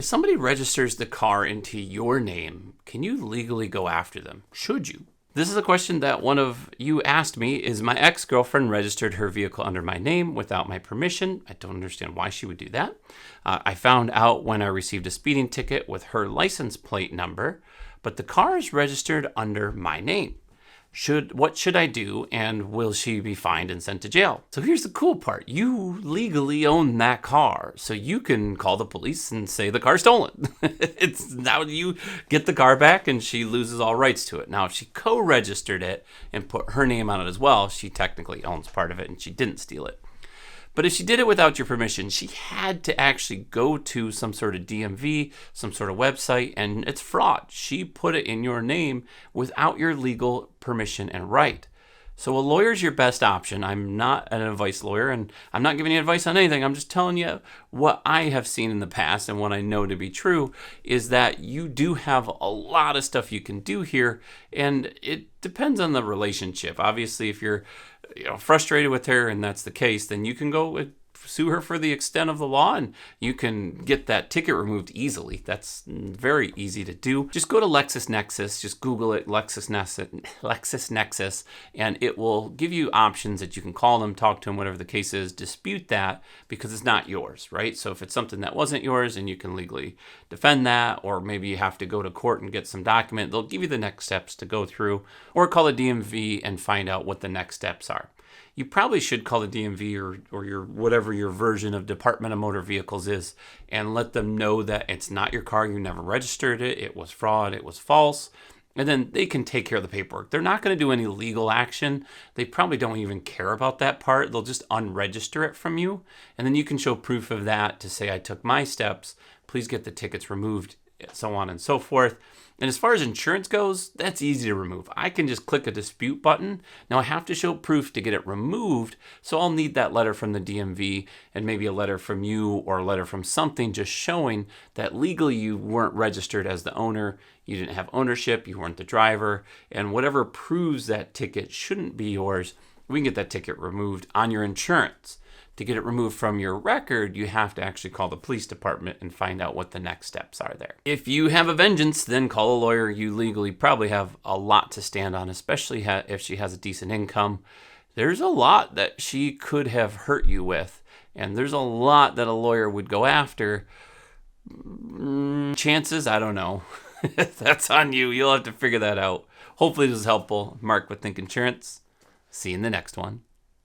somebody registers the car into your name, can you legally go after them? Should you? This is a question that one of you asked me. Is my ex-girlfriend registered her vehicle under my name without my permission? I don't understand why she would do that. I found out when I received a speeding ticket with her license plate number, but the car is registered under my name. What should I do, and will she be fined and sent to jail? So here's the cool part. You legally own that car, so you can call the police and say the car's stolen. It's now you get the car back and she loses all rights to it. Now, if she co-registered it and put her name on it as well, she technically owns part of it and she didn't steal it. But if she did it without your permission, she had to actually go to some sort of DMV, some sort of website, and it's fraud. She put it in your name without your legal permission and right. So a lawyer's your best option. I'm not an advice lawyer, and I'm not giving you advice on anything. I'm just telling you what I have seen in the past and what I know to be true is that you do have a lot of stuff you can do here, and it depends on the relationship. Obviously, if you're frustrated with her and that's the case, then you can go sue her for the extent of the law and you can get that ticket removed easily. That's very easy to do. Just go to Lexus Nexus, just Google it, Lexus Nexus, and it will give you options that you can call them, talk to them, whatever the case is, dispute that because it's not yours, right? So if it's something that wasn't yours and you can legally defend that, or maybe you have to go to court and get some document, they'll give you the next steps to go through, or call a DMV and find out what the next steps are. You probably should call the DMV or your whatever your version of Department of Motor Vehicles is and let them know that it's not your car, you never registered it, it was fraud, it was false, and then they can take care of the paperwork. They're not going to do any legal action. They probably don't even care about that part. They'll just unregister it from you, and then you can show proof of that to say, I took my steps, please get the tickets removed, so on and so forth. And as far as insurance goes, that's easy to remove. I can just click a dispute button. Now I have to show proof to get it removed, so I'll need that letter from the DMV and maybe a letter from you or a letter from something just showing that legally you weren't registered as the owner, you didn't have ownership, you weren't the driver, and whatever proves that ticket shouldn't be yours, we can get that ticket removed on your insurance. To get it removed from your record, you have to actually call the police department and find out what the next steps are there. If you have a vengeance, then call a lawyer. You legally probably have a lot to stand on, especially if she has a decent income. There's a lot that she could have hurt you with, and there's a lot that a lawyer would go after. Chances, I don't know. That's on you. You'll have to figure that out. Hopefully this is helpful. Mark with Think Insurance. See you in the next one.